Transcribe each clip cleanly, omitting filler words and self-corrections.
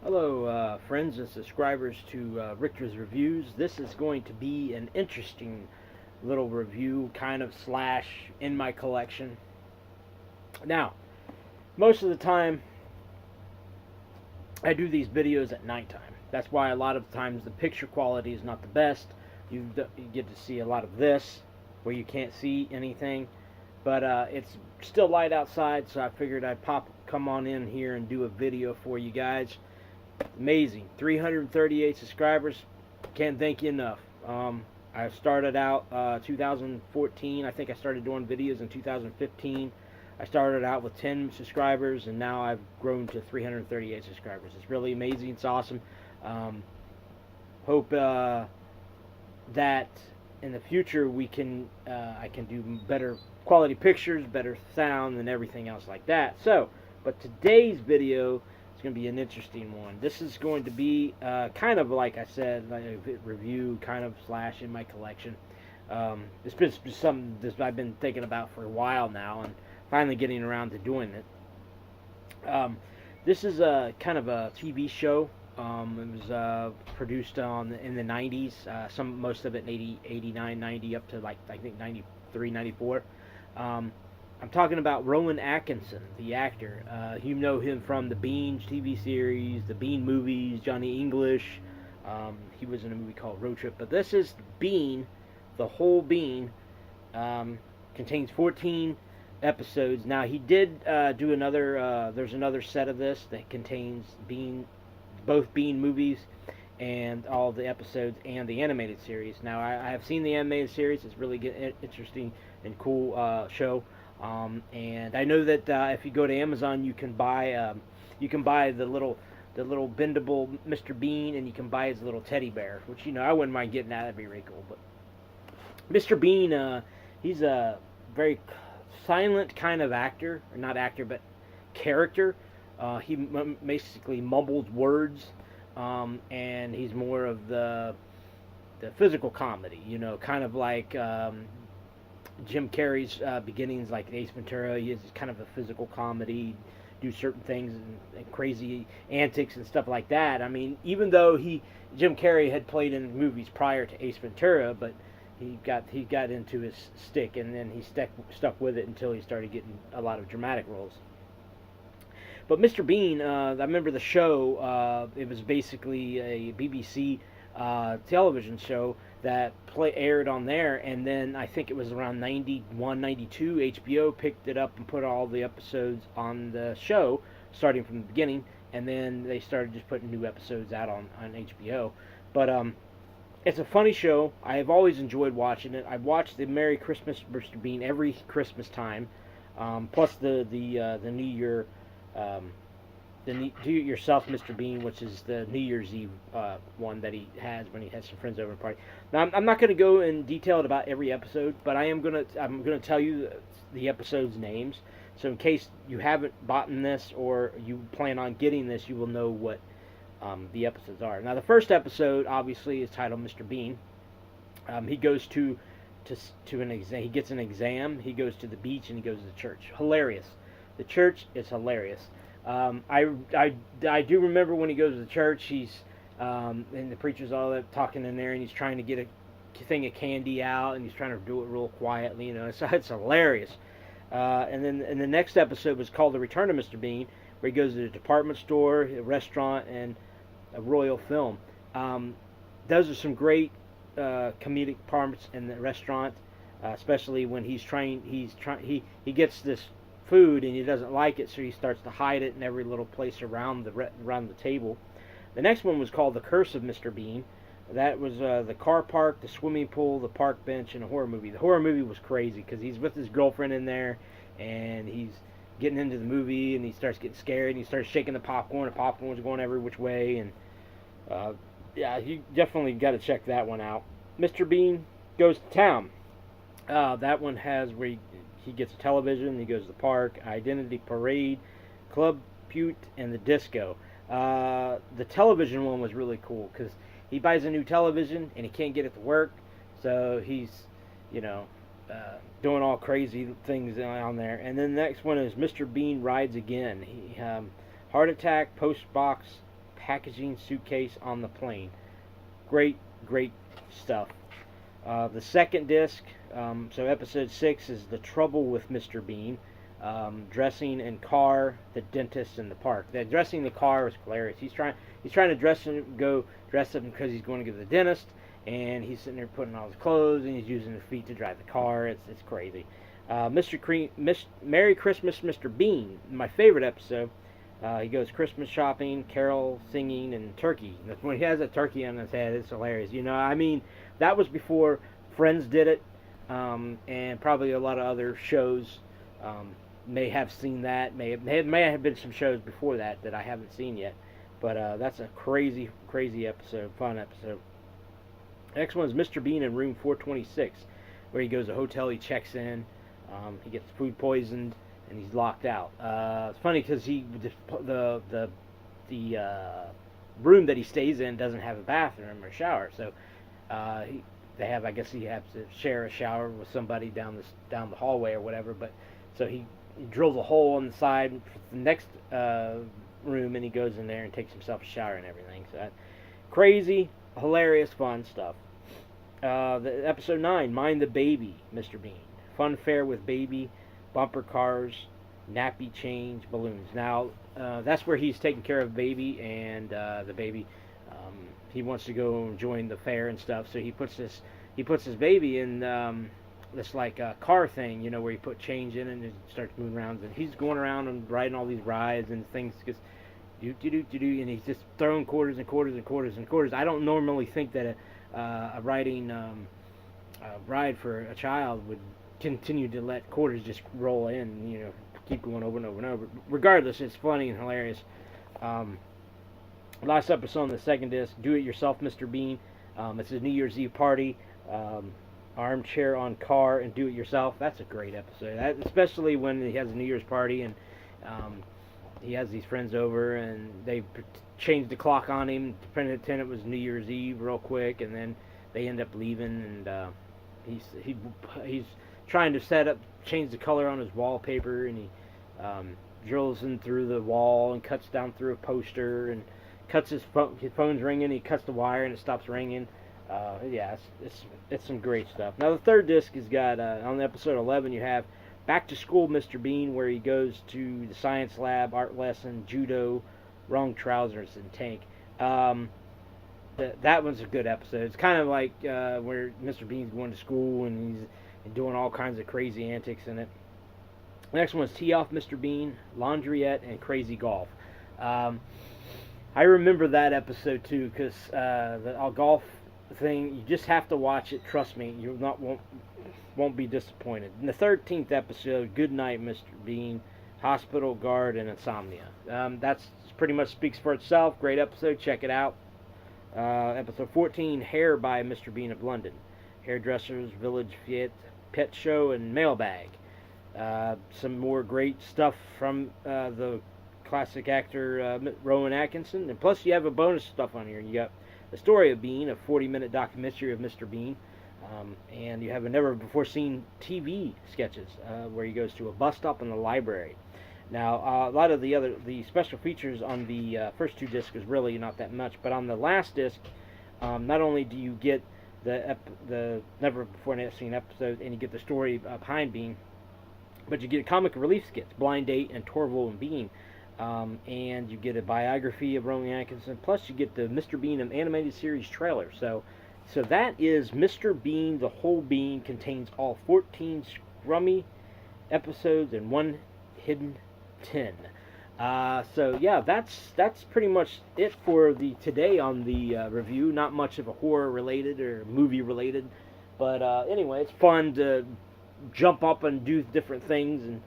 Hello, friends and subscribers to Richter's Reviews. This is going to be an interesting little review, kind of slash in my collection. Now, most of the time, I do these videos at nighttime. That's why a lot of times the picture quality is not the best. You get to see a lot of this where you can't see anything, but it's still light outside, so I figured I'd come on in here and do a video for you guys. Amazing, 338 subscribers. Can't thank you enough. I started out 2014. I think I started doing videos in 2015. I started out with 10 subscribers, and now I've grown to 338 subscribers. It's really amazing. It's awesome. Hope that in the future I can do better quality pictures, better sound, and everything else like that. But today's video, it's going to be an interesting one. This is going to be kind of like I said, like a review, kind of slash in my collection. It's been something that I've been thinking about for a while now, and finally getting around to doing it. This is a kind of a TV show. It was produced in the 90s. Most of it in 80, 89, 90, up to like I think 93, 94. I'm talking about Rowan Atkinson, the actor. You know him from the Bean TV series, the Bean movies, Johnny English. He was in a movie called Road Trip. But this is Bean, the whole Bean. Contains 14 episodes. Now, he did do another, there's another set of this that contains both Bean movies and all the episodes and the animated series. Now, I have seen the animated series. It's really interesting and cool show. And I know that if you go to Amazon, you can buy the little bendable Mr. Bean, and you can buy his little teddy bear, which I wouldn't mind getting that. That'd be really cool. But Mr. Bean, he's a very silent kind of actor, or not actor, but character. He basically mumbles words, and he's more of the physical comedy. Kind of like Jim Carrey's beginnings, like Ace Ventura. He is kind of a physical comedy, do certain things and crazy antics and stuff like that. I mean, even though Jim Carrey had played in movies prior to Ace Ventura, but he got into his stick, and then he stuck with it until he started getting a lot of dramatic roles. But Mr. Bean, I remember the show. It was basically a BBC television show that aired on there, and then I think it was around 91, 92, HBO picked it up and put all the episodes on the show, starting from the beginning, and then they started just putting new episodes out on HBO. But it's a funny show. I have always enjoyed watching it. I've watched the Merry Christmas Mr. Bean every Christmas time, plus the New Year. The Do It Yourself Mr. Bean, which is the New Year's Eve one that he has when he has some friends over and party. Now, I'm not going to go in detail about every episode, but I'm going to tell you the episodes' names. So in case you haven't bought this or you plan on getting this, you will know what the episodes are. Now, the first episode obviously is titled Mr. Bean. He goes to an exam. He gets an exam. He goes to the beach and he goes to the church. Hilarious. The church is hilarious. I do remember when he goes to the church, he's and the preacher's all that talking in there, and he's trying to get a thing of candy out, and he's trying to do it real quietly, So it's hilarious. And then the next episode was called The Return of Mr. Bean, where he goes to the department store, a restaurant, and a Royal Film. Those are some great comedic parts in the restaurant, especially when he gets this food and he doesn't like it, so he starts to hide it in every little place around the table. The next one was called The Curse of Mr. Bean. That was the car park, the swimming pool, the park bench, and a horror movie. The horror movie was crazy because he's with his girlfriend in there, and he's getting into the movie, and he starts getting scared, and he starts shaking the popcorn. The popcorn's going every which way, and yeah, you definitely got to check that one out. Mr. Bean Goes to Town. That one has where he gets a television, he goes to the park, Identity Parade, Club Pute, and the disco. The television one was really cool because he buys a new television and he can't get it to work, so he's, doing all crazy things on there. And then the next one is Mr. Bean Rides Again. He heart attack, packaging suitcase on the plane. Great, great stuff. The second disc, so episode 6 is The Trouble with Mr. Bean. Dressing in car, the dentist in the park. That dressing the car was hilarious. He's trying to dress him because he's going to go to the dentist, and he's sitting there putting on his clothes, and he's using his feet to drive the car. It's crazy. Merry Christmas, Mr. Bean, my favorite episode. He goes Christmas shopping, carol singing, and turkey. When he has a turkey on his head, it's hilarious. I mean, that was before Friends did it, and probably a lot of other shows may have seen that. May have been some shows before that I haven't seen yet. But that's a crazy, crazy episode, fun episode. Next one is Mr. Bean in room 426, where he goes to a hotel, he checks in, he gets food poisoned, and he's locked out. It's funny because the room that he stays in doesn't have a bathroom or a shower, so I guess he has to share a shower with somebody down the hallway or whatever. But so he drills a hole on the side for the next room, and he goes in there and takes himself a shower and everything. So crazy, hilarious, fun stuff. The episode 9, Mind the Baby, Mr. Bean. Fun fair with baby, bumper cars, nappy change, balloons. Now, that's where he's taking care of baby, and the baby, he wants to go and join the fair and stuff. So he puts his baby in this like car thing, where you put change in and it starts moving around, and he's going around and riding all these rides and things, because and he's just throwing quarters and quarters and quarters and quarters. I don't normally think that a riding ride for a child would continue to let quarters just roll in, keep going over and over and over. Regardless, it's funny and hilarious. Last episode on the second disc, Do It Yourself, Mr. Bean. It's a New Year's Eve party. Armchair on car and do it yourself. That's a great episode, especially when he has a New Year's party and he has these friends over and they changed the clock on him to pretend it was New Year's Eve real quick, and then they end up leaving, and he's trying to change the color on his wallpaper, and he drills in through the wall and cuts down through a poster and cuts his phone's ringing. He cuts the wire and it stops ringing. It's some great stuff. Now the third disc has got on episode 11 you have Back to School, Mr. Bean, where he goes to the science lab, art lesson, judo, wrong trousers, and tank. That one's a good episode. It's kind of like where Mr. Bean's going to school and he's doing all kinds of crazy antics in it. The next one is Tee Off, Mr. Bean, Laundryette, and Crazy Golf. I remember that episode too, because the golf thing, you just have to watch it. Trust me, you won't be disappointed. In the 13th episode, Good Night, Mr. Bean, Hospital Guard, and Insomnia. That's pretty much speaks for itself. Great episode. Check it out. Episode 14, Hair by Mr. Bean of London. Hairdressers, Village Fiat, Pet Show, and Mailbag. Some more great stuff from the classic actor Rowan Atkinson. And plus you have a bonus stuff on here. You got The Story of Bean, a 40-minute documentary of Mr. Bean. And you have a never-before-seen TV sketches where he goes to a bus stop and the library. Now, a lot of the special features on the first two discs is really not that much, but on the last disc, not only do you get the never-before-seen episode and you get the story behind Bean, but you get comic relief skits, Blind Date and Torval and Bean, and you get a biography of Rowan Atkinson, plus you get the Mr. Bean animated series trailer. So that is Mr. Bean, the whole bean, contains all 14 scrummy episodes and one hidden 10. So yeah, that's pretty much it for today on the review. Not much of a horror related or movie related, but anyway, it's fun to jump up and do different things and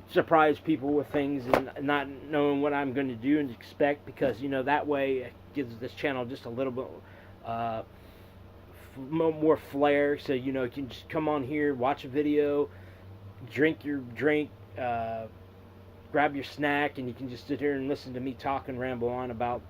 surprise people with things and not knowing what I'm going to do and expect, because that way it gives this channel just a little bit more flair. So you can just come on here, watch a video, drink your drink, grab your snack, and you can just sit here and listen to me talk and ramble on about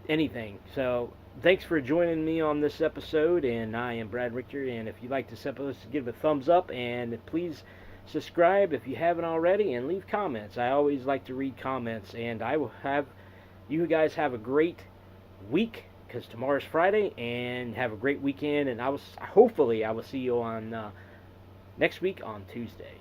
anything. So thanks for joining me on this episode, and I am Brad Richter, and if you like this episode, give it a thumbs up, and please subscribe if you haven't already, and leave comments. I always like to read comments, and I will have You guys have a great week, because tomorrow's Friday, and have a great weekend. And hopefully I will see you on next week on Tuesday.